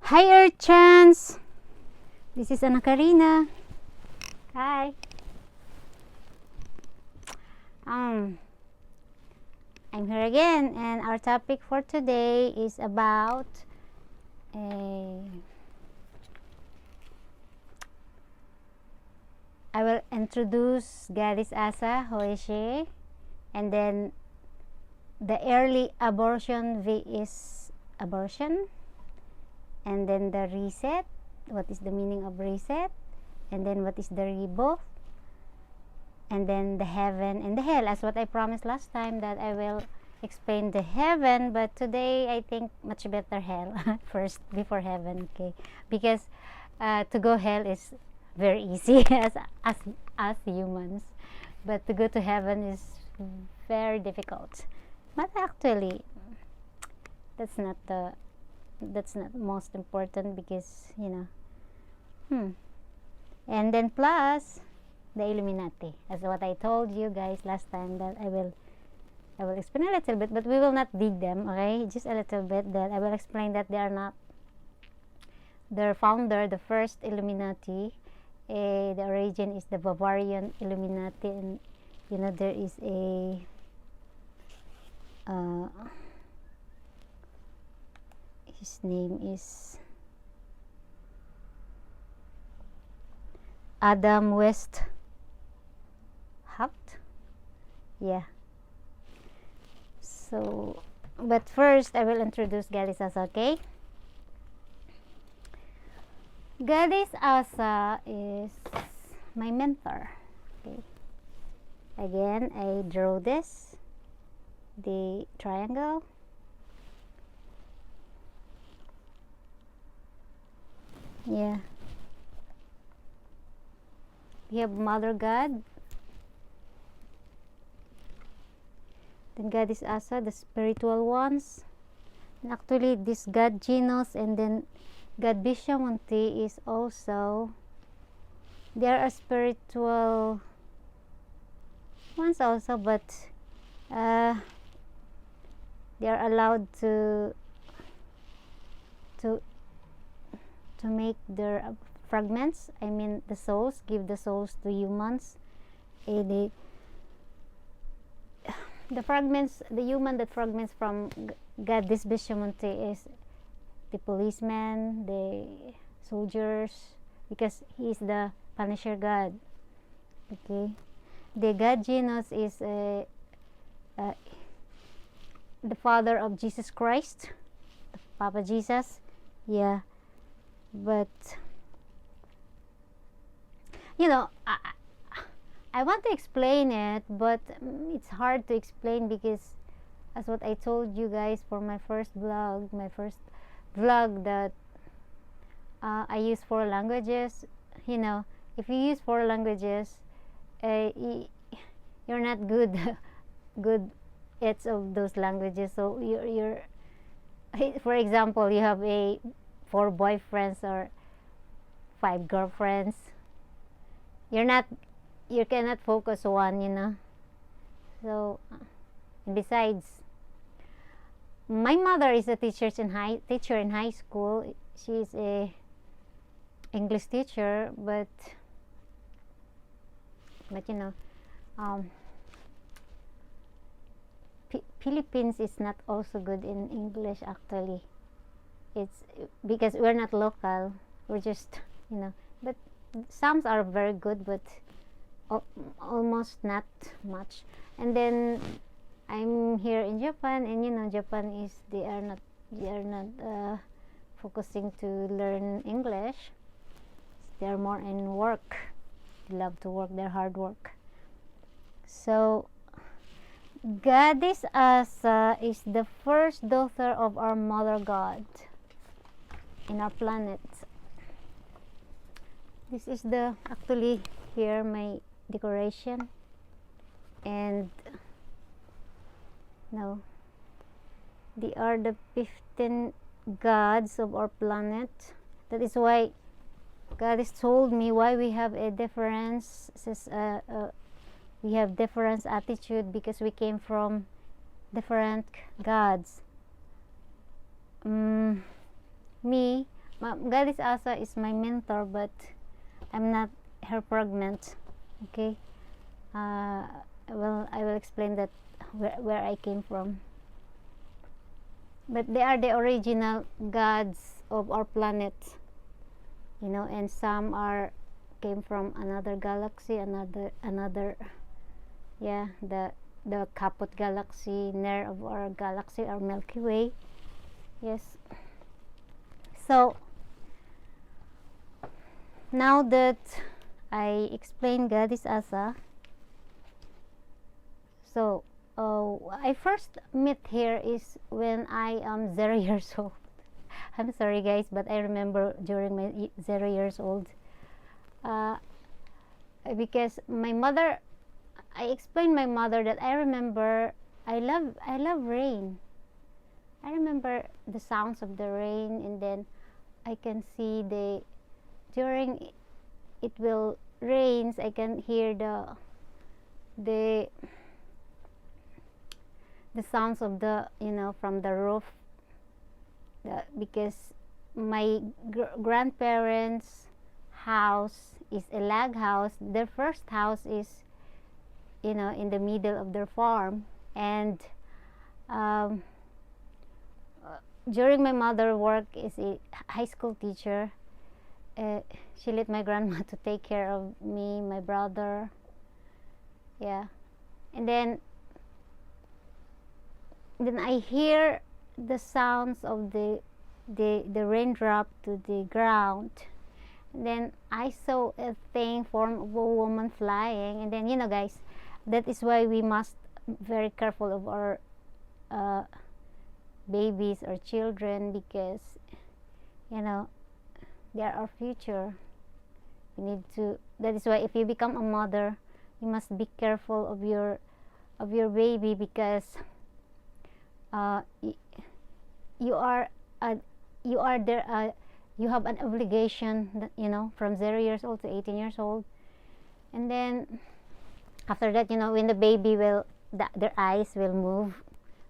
Hi Urchans! This is Ana Karina. Hi. I'm here again, and our topic for today is about I will introduce Goddess ASSA, who is she, and then the early abortion is abortion, and then the reset, what is the meaning of reset, and then what is the rebirth, and then the heaven and the hell, as what I promised last time that I will explain the heaven, but today I think much better hell first before heaven, okay? Because to go hell is very easy as humans, but to go to heaven is very difficult. But actually, that's not most important, because and then plus the Illuminati, as what I told you guys last time, that I will explain a little bit, but we will not dig them, okay? Just a little bit, that I will explain that they are not their founder, the first Illuminati. The origin is the Bavarian Illuminati, and there is a his name is Adam West Haft. Yeah. So, but first I will introduce Goddess ASSA, okay? Goddess ASSA is my mentor. Okay. Again, I draw this, the triangle. Yeah. We have Mother God. Then Goddess ASSA, the spiritual ones. And actually, this God Genos and then God Bishamunti is also, there are spiritual ones also, but they are allowed to make their fragments. I mean, the souls, give the souls to humans. The fragments, the human that fragments from Goddess Bishamunti is the policeman, the soldiers, because he is the Punisher God. Okay, the God Genos is the father of Jesus Christ, Papa Jesus. Yeah, but I want to explain it, but it's hard to explain, because as what I told you guys for my first vlog, that I use 4 languages. If you use 4 languages, you're not good at of those languages. So you're for example, you have 4 boyfriends or 5 girlfriends. You cannot focus one. So, and besides, my mother is a teacher in high school. She's a English teacher, but Philippines is not also good in English. Actually, it's because we're not local. We're just but some are very good, but almost not much. And then I'm here in Japan, and Japan is they are not focusing to learn English. They are more in work. They love to work. They're hard work. So Goddess ASSA is the first daughter of our Mother God in our planet. This is actually here my decoration, and they are the 15 gods of our planet. That is why God has told me why we have a difference. We have different attitude, because we came from different gods. Me, Goddess Asa is my mentor, but I'm not her pregnant. Okay. Well, I will explain that where I came from. But they are the original gods of our planet, and some are came from another galaxy, another yeah, the Kaput galaxy, near of our galaxy, our Milky Way. Yes. So now that I explained Goddess Asa, so I first met here is when I am 0 years old. I'm sorry guys, but I remember during my 0 years old, because my mother, I explained my mother that I remember I love rain. I remember the sounds of the rain, and then I can see during it will rains, I can hear the sounds of from the roof, because my grandparents' house is a log house. Their first house is in the middle of their farm, and during my mother work is a high school teacher, she let my grandma to take care of me, my brother, yeah. And then I hear the sounds of the raindrop to the ground. And then I saw a thing form of a woman flying, and then guys, that is why we must very careful of our babies or children, because they are our future. You need to, that is why if you become a mother, you must be careful of your baby, because you are there, you have an obligation that, from 0 years old to 18 years old. And then after that, when the baby will their eyes will move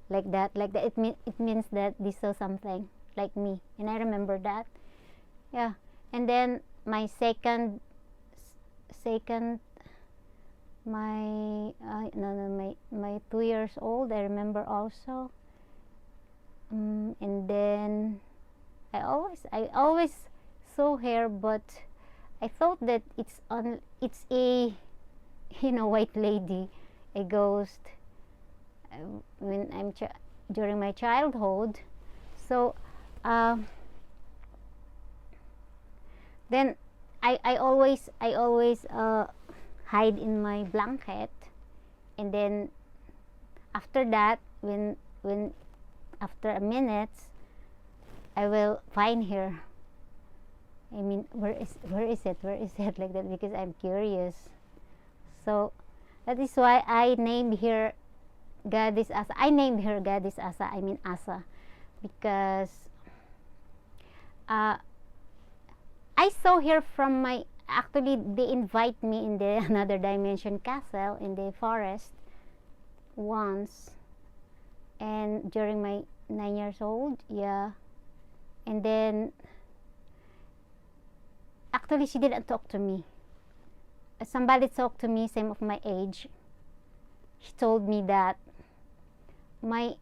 like that, it means that they saw something like me, and I remember that, yeah. And then my second my my 2 years old, I remember also. And then I always saw her, but I thought that it's a white lady, a ghost, when I'm during my childhood. So then I always hide in my blanket, and then after that, when after a minute, I will find her. I mean, where is it like that, because I'm curious. So that is why I named her Goddess Asa. I named her Goddess Asa, I mean ASSA, because I saw her from my, actually they invite me in the another dimension castle in the forest once, and during my 9 years old, yeah. And then actually she didn't talk to me. Somebody talked to me, same of my age. She told me that my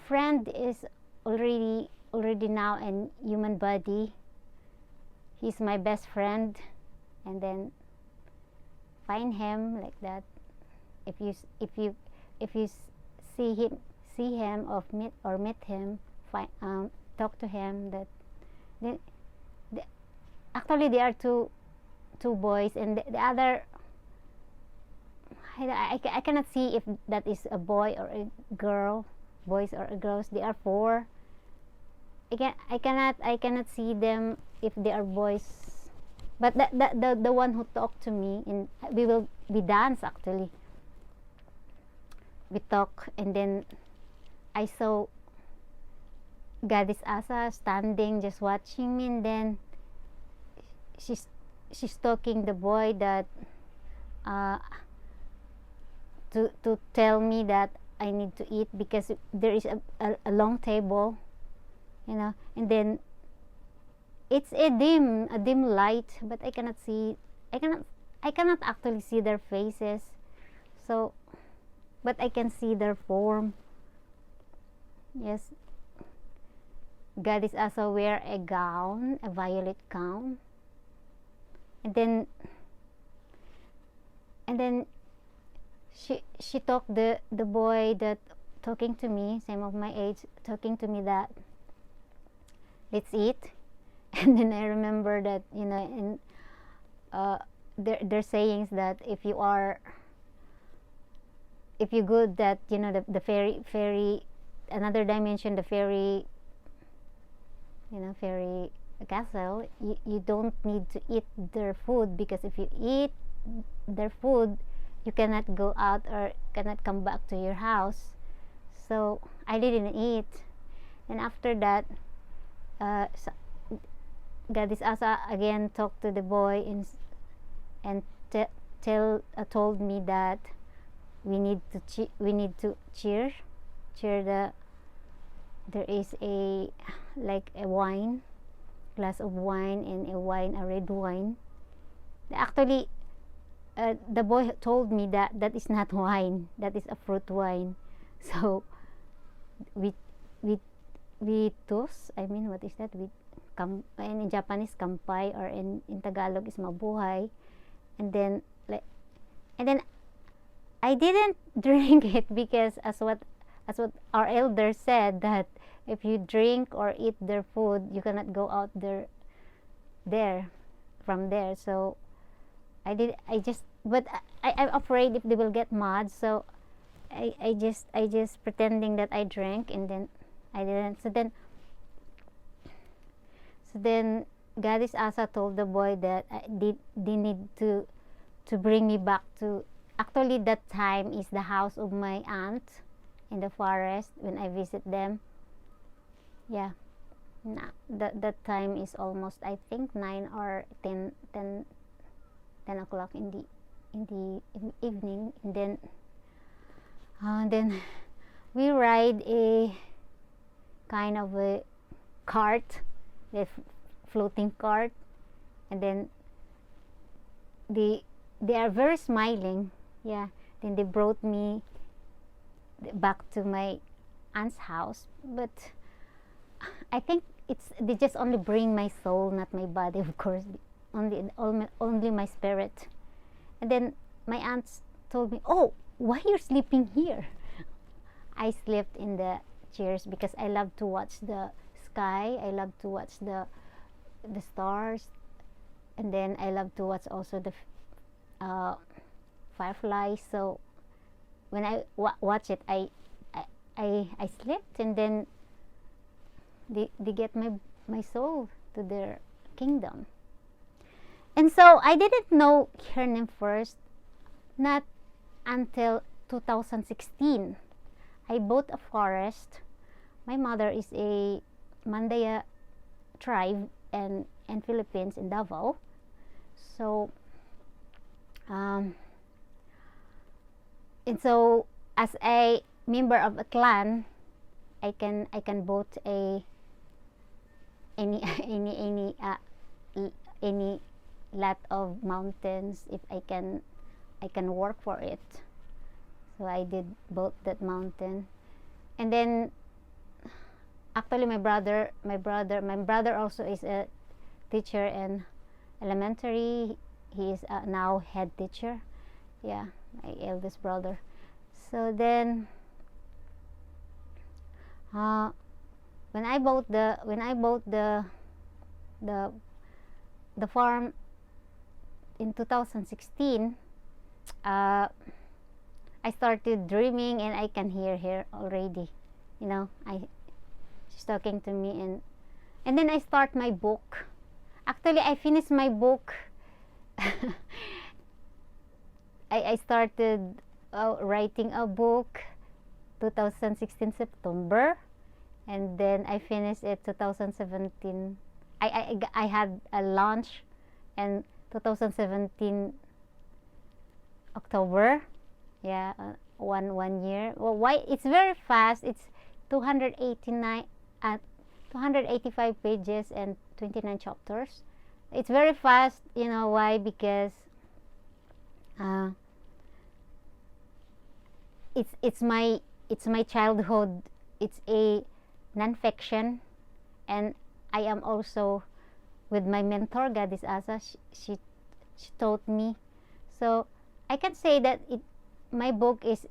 friend is already now in human body. He's my best friend, and then find him like that. If you see him or meet him, talk to him. That actually there are two boys, and the other, I cannot see if that is a boy or a girl, boys or girls. They are four. I cannot see them if they are boys. But the one who talked to me, and we dance actually. We talk, and then I saw Goddess Asa standing just watching me, and then she's talking the boy that to tell me that I need to eat, because there is a long table, and then it's a dim light, but I cannot see, I cannot actually see their faces. So, but I can see their form. Yes, Goddess also wear a gown, a violet gown, and then she talked, the boy that talking to me, same of my age, talking to me that let's eat. And then I remember that, in their sayings that if you good, that the fairy another dimension, the fairy fairy castle, you don't need to eat their food, because if you eat their food, you cannot go out or cannot come back to your house. So I didn't eat, and after that, so Goddess Asa again talked to the boy and told me that we need to cheer there is a like a wine, glass of wine, and a red wine. Actually, the boy told me that is not wine, that is a fruit wine. So we toast, I mean, what is that? In Japanese, kampai, or in Tagalog is mabuhay. And then I didn't drink it, because as what our elders said, that if you drink or eat their food, you cannot go out from there. So I'm afraid if they will get mad. So I just pretending that I drank, and then I didn't. So then Goddess Asa told the boy that they need to bring me back to. Actually, that time is the house of my aunt in the forest when I visit them. Yeah, that time is almost, I think, 9 or 10 o'clock in the evening. And then we ride a kind of a cart, the floating cart, and then they are very smiling. Yeah, then they brought me back to my aunt's house, but I think they just only bring my soul, not my body, of course, only my spirit. And then my aunt told me, "Oh, why you're sleeping here?" I slept in the chairs because I love to watch the sky. I love to watch the stars, and then I love to watch also the fireflies. So when I watch it, I slept, and then they get my soul to their kingdom. And so I didn't know her name first, not until 2016. I bought a forest. My mother is a Mandaya tribe in Philippines, in Davao. So and so as a member of a clan, I can vote any lot of mountains if I can work for it. So I did both that mountain. And then actually my brother also is a teacher in elementary. He is now head teacher. Yeah, my eldest brother. So then when I bought the farm in 2016, I started dreaming, and I can hear her already. She's talking to me, and then I start my book. Actually, I finished my book. I started writing a book 2016 September, and then I finished it 2017. I had a launch in 2017 October. Yeah, one year. Well, why it's very fast. It's 289 285 pages and 29 chapters. It's very fast. You know why? Because it's my childhood. It's a non-fiction, and I am also with my mentor, Goddess ASSA. She taught me, so I can say that my book is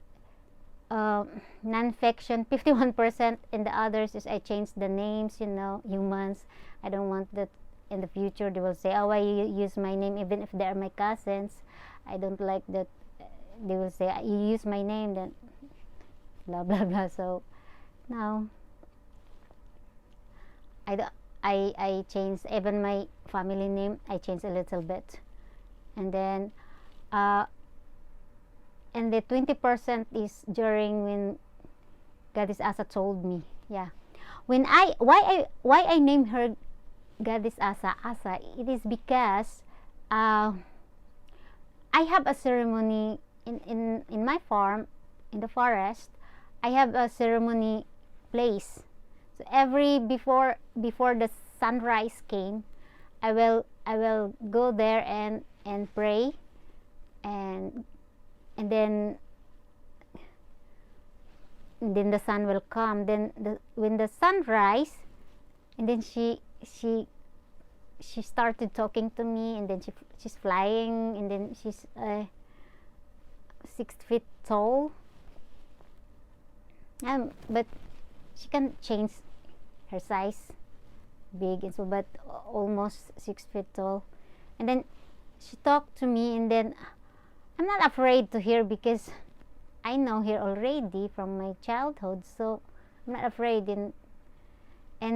non-fiction 51%, and the others is I changed the names, humans. I don't want that in the future they will say, oh, why you use my name even if they are my cousins. I don't like that they will say, you use my name, then blah blah blah. So now I changed even my family name. I changed a little bit, and then and the 20% is during when Goddess ASSA told me, yeah, when why I named her Goddess ASSA. It is because I have a ceremony in my farm in the forest. I have a ceremony place. So before the sunrise came, I will go there and pray, and then the sun will come. Then when the sun rise, and then she started talking to me, and then she's flying, and then she's 6 feet tall. But she can change her size, big and so, but almost 6 feet tall. And then she talked to me, and then I'm not afraid to hear because I know her already from my childhood, so I'm not afraid. And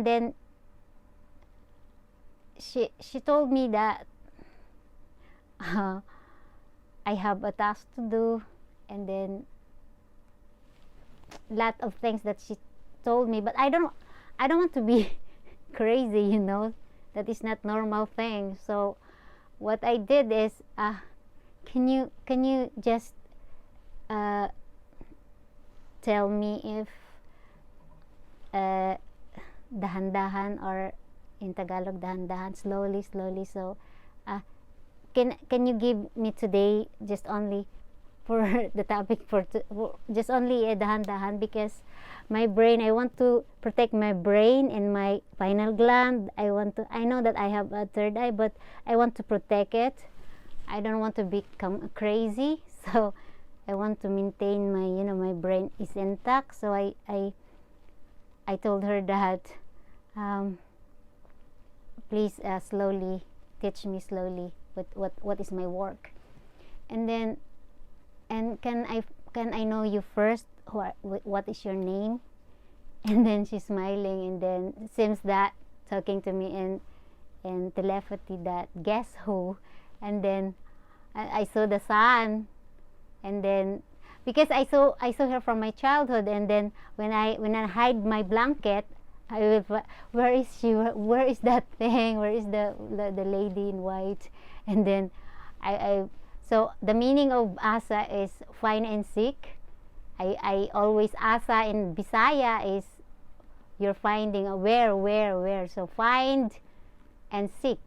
then she told me that I have a task to do, and then lot of things that she told me, but I don't want to be crazy, that is not normal thing. So what I did is can you just tell me if dahan-dahan, or in Tagalog dahan-dahan, slowly. So can you give me today just only for the topic for just only a dahan-dahan, because my brain, I want to protect my brain and my pineal gland. I know that I have a third eye, but I want to protect it. I don't want to become crazy, so I want to maintain my brain is intact. So I told her that please slowly teach me slowly what is my work, and then can I know you first? What is your name? And then she's smiling, and then it seems that talking to me in telepathy, that guess who? And then I saw the sun, and then because I saw her from my childhood, and then when I hide my blanket, I will, where is she? Where is that thing? Where is the lady in white? And then so the meaning of ASSA is find and seek. I always ASSA in Bisaya is you're finding a where. So find and seek.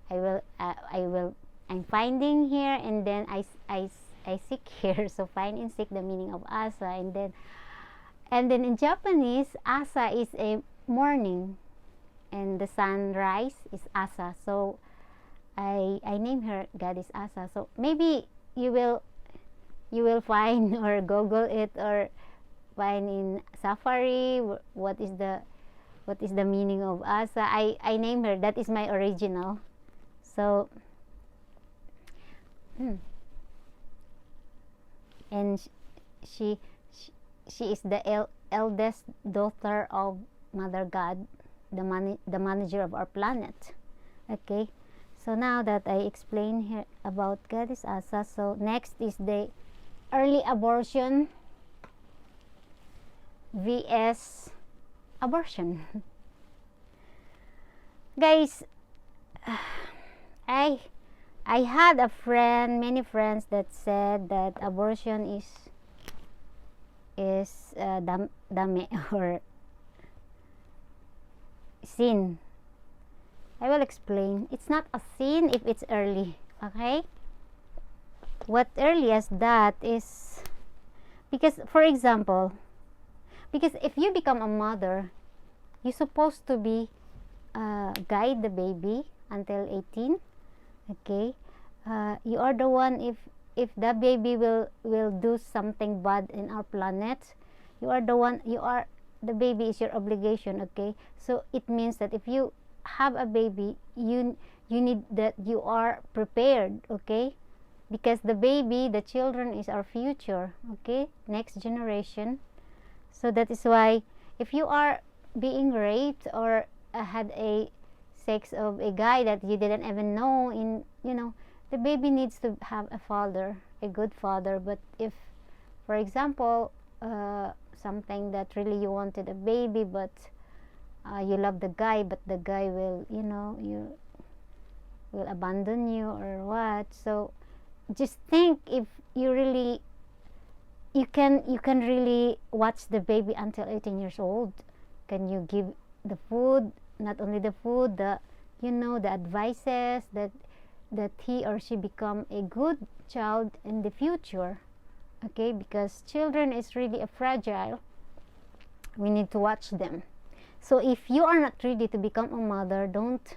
I'm finding here, and then I seek here. So find and seek, the meaning of ASSA. And then in Japanese, ASSA is a morning, and the sunrise is ASSA. So I name her Goddess ASSA. So maybe you will find or Google it, or find in Safari what is the meaning of ASSA. I name her, that is my original. So and she is the eldest daughter of Mother God, the manager of our planet. Okay, so now that I explained here about Goddess ASSA, so next is the early abortion vs abortion. Guys, I had many friends that said that abortion is dame, or sin. I will explain. It's not a sin if it's early, okay? What early as that is because, for example, because if you become a mother, you're supposed to be guide the baby until 18, okay? You are the one, if the baby will do something bad in our planet, you are the one, the baby is your obligation, okay? So it means that if you have a baby, you need that you are prepared, okay? Because the baby, the children is our future, okay? Next generation. So that is why if you are being raped or had a sex of a guy that you didn't even know, the baby needs to have a father, a good father. But if, for example, something that really you wanted a baby, but you love the guy, but the guy will, you will abandon you or what. So just think, if you really, you can really watch the baby until 18 years old. Can you give the food, not only the food, the advices that he or she become a good child in the future, okay? Because children is really a fragile. We need to watch them. So if you are not ready to become a mother, don't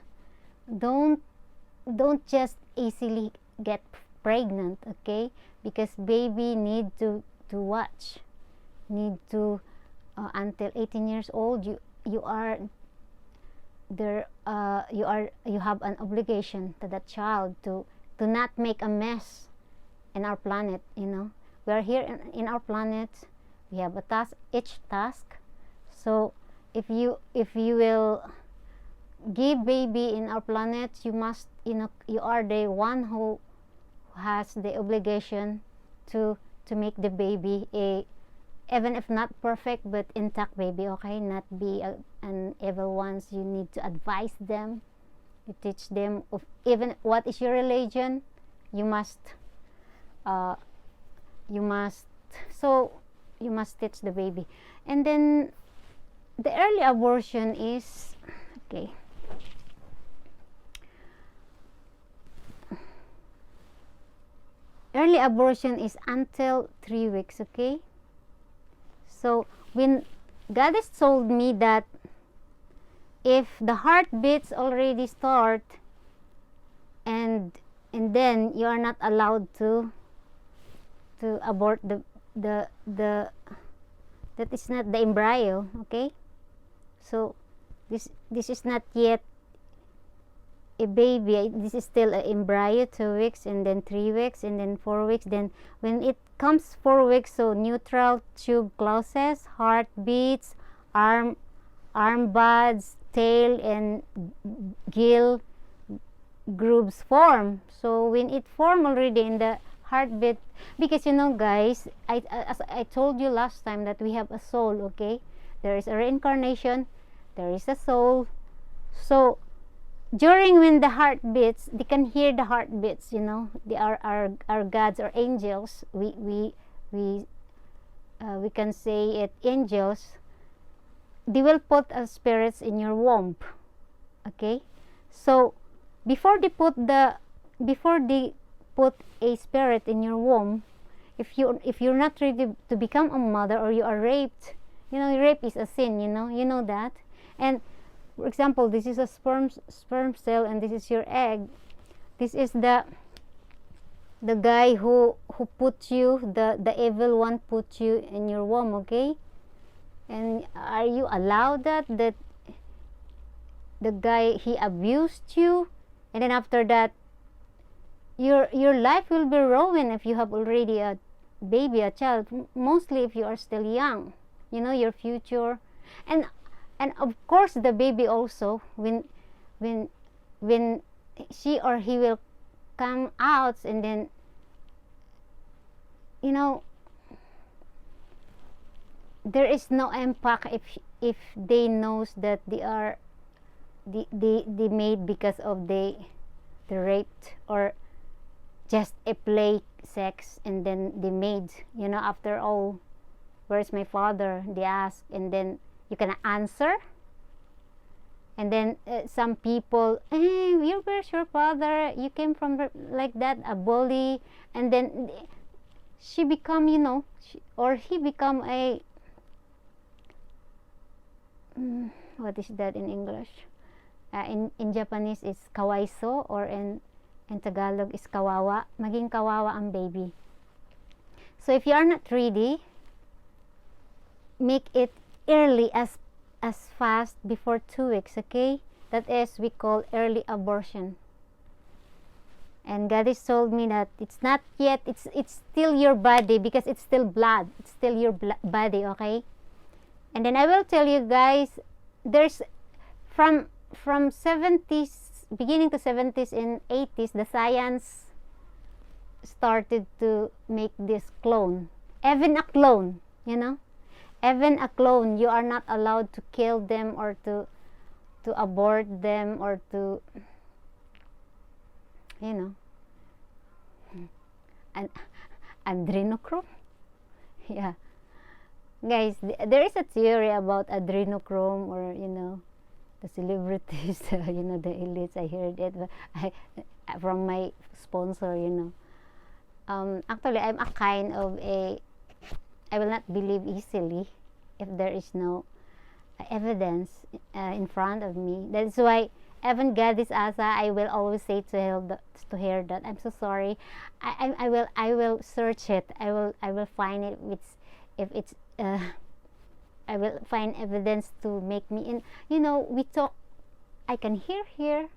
just easily get pregnant, okay? Because baby need to watch, need to until 18 years old. You are there, you have an obligation to that child to not make a mess in our planet. We are here in our planet. We have a task, each task. So if you will give baby in our planet, you must, you are the one who has the obligation to make the baby even if not perfect, but intact baby, okay? Not be an evil ones. You need to advise them. You teach them of even what is your religion. You must teach the baby. And then the early abortion is, okay, early abortion is until 3 weeks, okay? So when God has told me that if the heartbeats already start, and then you are not allowed to abort the that is not the embryo, okay? So this is not yet a baby. This is still an embryo, 2 weeks, and then 3 weeks, and then 4 weeks. Then when it comes 4 weeks, so neutral tube closes, heart beats, arm buds, tail, and gill grooves form. So when it form already in the heartbeat, because guys, as I told you last time, that we have a soul, okay? There is a reincarnation, there is a soul. So during when the heart beats, they can hear the heartbeats. They are our gods or angels. We can say it angels. They will put spirits in your womb, okay? So before they put a spirit in your womb, if you're not ready to become a mother, or you are raped, rape is a sin. You know that. And for example, this is a sperm cell, and this is your egg. This is the guy who put you, the evil one put you in your womb, okay? And are you allowed that the guy, he abused you, and then after that your life will be ruined if you have already a baby, a child, mostly if you are still young, your future. And of course the baby also, when she or he will come out, and then there is no impact if they knows that they are they made because of the raped, or just a play sex, and then they made, after all, where's my father, they ask, and then you can answer. And then some people, hey, where's your father? You came from like that, a bully. And then she become, or he become a, what is that in English? In Japanese is kawaiso, or in Tagalog is kawawa. Maging kawawa ang baby. So if you are not ready, make it early as fast before 2 weeks, okay? That is, we call early abortion. And God has told me that it's not yet, it's still your body, because it's still blood. It's still your body, okay? And then I will tell you guys, there's from 70s, beginning to 70s and 80s, the science started to make this clone. Even a clone, even a clone, you are not allowed to kill them or to abort them or to, an adrenochrome. Yeah, guys, there is a theory about adrenochrome, or the celebrities, the elites. I heard it from my sponsor. Actually, I'm a kind of I will not believe easily if there is no evidence in front of me. That's why even Goddess ASSA, I will always say to her that I'm so sorry. I will search it. I will find it. If it's I will find evidence to make me in. We talk. I can hear here.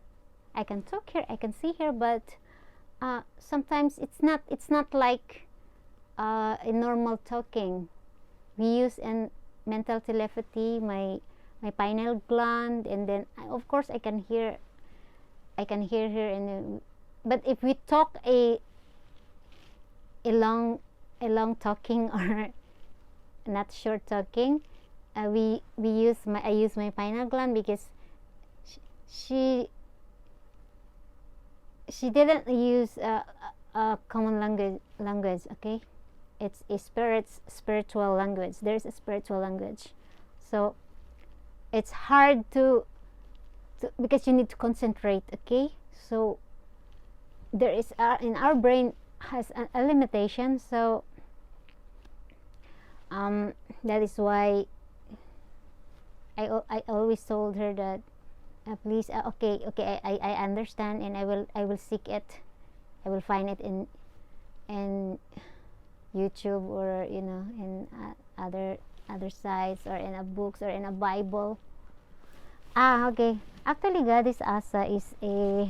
I can talk here. I can see here. But sometimes it's not like a normal talking. We use in mental telepathy my pineal gland, and then of course I can hear her. And but if we talk a long talking, or not short talking, I use my pineal gland, because she didn't use a common language, okay? It's a spiritual language. There's a spiritual language, so it's hard to because you need to concentrate, okay? So there is in our brain has a limitation, so that is why I always told her that please, okay, I understand, and I will seek it. I will find it in YouTube, or in other sites, or in a books, or in a Bible. Okay. Actually, Goddess ASSA is a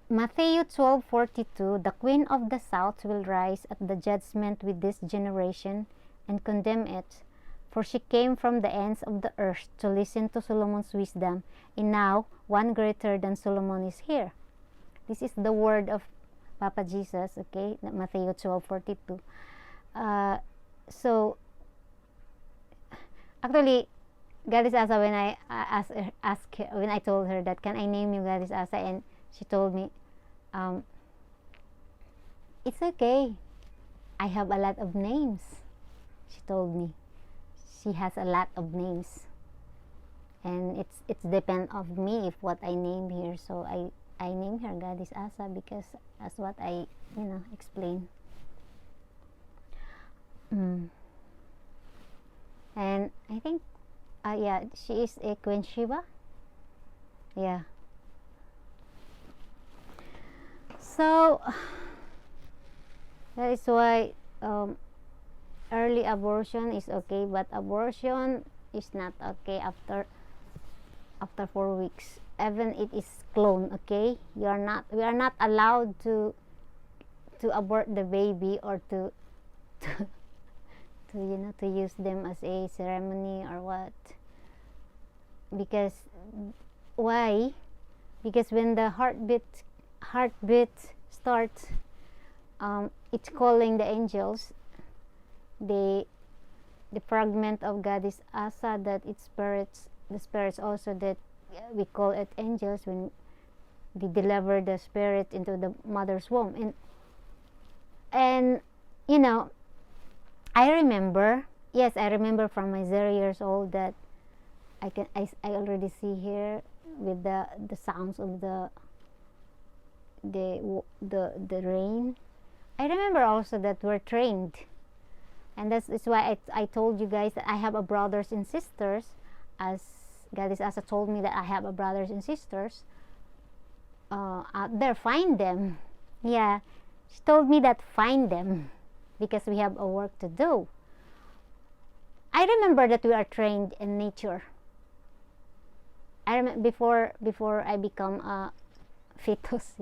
Matthew 12:42. The Queen of the South will rise at the judgment with this generation and condemn it, for she came from the ends of the earth to listen to Solomon's wisdom, and now one greater than Solomon is here. This is the word of Papa Jesus, okay? Matthew 12:42. So actually, Goddess ASSA, when I asked her, when I told her that, can I name you Goddess ASSA, and she told me, it's okay, I have a lot of names. She told me she has a lot of names, and it's depend of me if what I name here. So I name her Goddess ASSA, because that's what I explain. And I think yeah, she is a Queen Shiva. Yeah. So that is why early abortion is okay, but abortion is not okay after 4 weeks. Even it is clone, okay? We are not allowed to abort the baby, or to use them as a ceremony or what. Because why? Because when the heartbeat starts, it's calling the angels, the fragment of Goddess ASSA, that it's the spirits also, that we call it angels, when they deliver the spirit into the mother's womb. And I remember from my 0 years old that I already see here with the sounds of the rain. I remember also that we're trained, and that's why I told you guys that I have a brothers and sisters, as Goddess Asa told me that I have a brothers and sisters out there. Find them. Yeah, she told me that find them because we have a work to do. I remember that we are trained in nature. I remember before I become a fetus,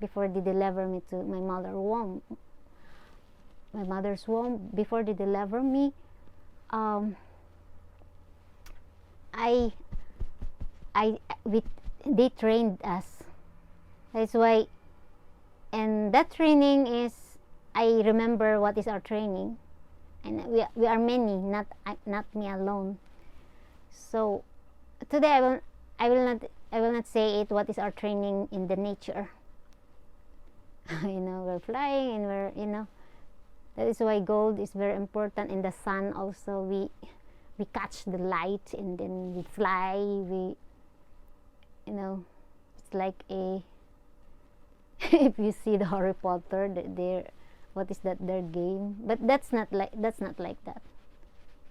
before they deliver me to my mother's womb, before they deliver me, they trained us. That's why, and that training is, I remember what is our training, and we are many, not me alone. So today I will not say it what is our training in the nature. We're flying and we're that is why gold is very important. In the sun also, we catch the light and then we fly. It's like a if you see the Harry Potter, what is that, their game? But that's not like that.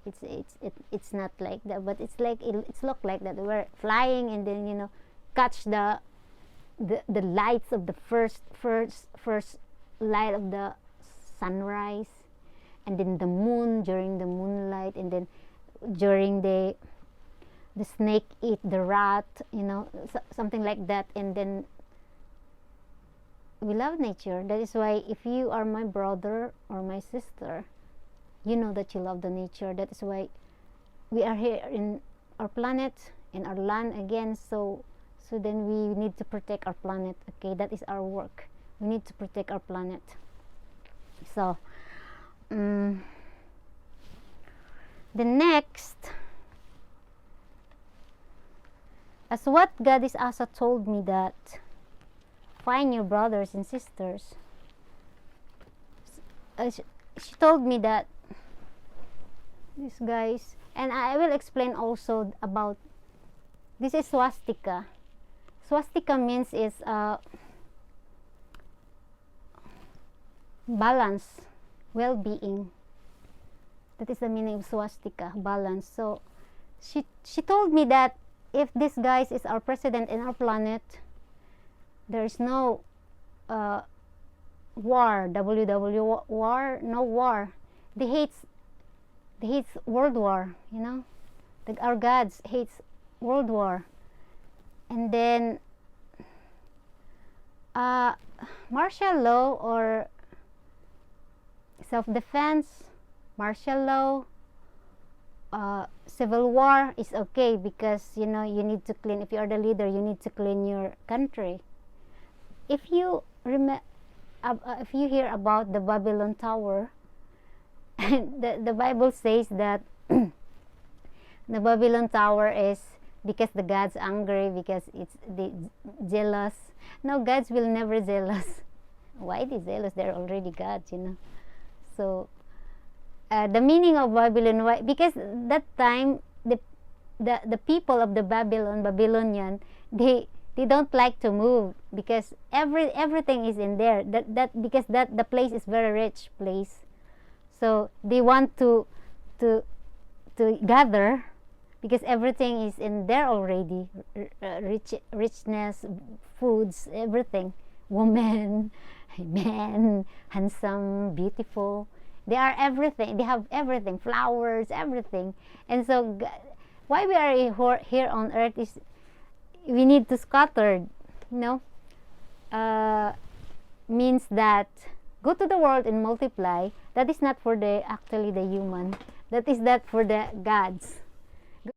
It's not like that, but it's like it's look like that. We're flying and then catch the lights of the first light of the sunrise, and then the moon during the moonlight, and then during the snake eat the rat, something like that. And then we love nature. That is why if you are my brother or my sister, you know that you love the nature. That is why we are here in our planet, in our land again. So then we need to protect our planet. Okay, that is our work. We need to protect our planet. So the next, as what Goddess Asa told me, that find your brothers and sisters. She told me that these guys, and I will explain also about this is swastika. Swastika means is balance, well-being. That is the meaning of swastika, balance. So she told me that if this guy is our president in our planet, there is no war, war, no war. They hates world war, our gods hates world war. And then martial law or self-defense, martial law, civil war is okay, because you need to clean. If you are the leader, you need to clean your country. If you hear about the Babylon Tower, the Bible says that the Babylon Tower is because the gods angry, because they jealous. No, gods will never jealous. Why they jealous? They're already gods, So the meaning of Babylon, why? Because that time the people of the Babylonian, they don't like to move, because everything is in there. Because the place is very rich place, so they want to gather, because everything is in there already. Richness, foods, everything, women, men, handsome, beautiful. They are everything. They have everything, flowers, everything. And so why we are here on earth is we need to scatter, means that go to the world and multiply. That is not for actually the human. That is that for the gods.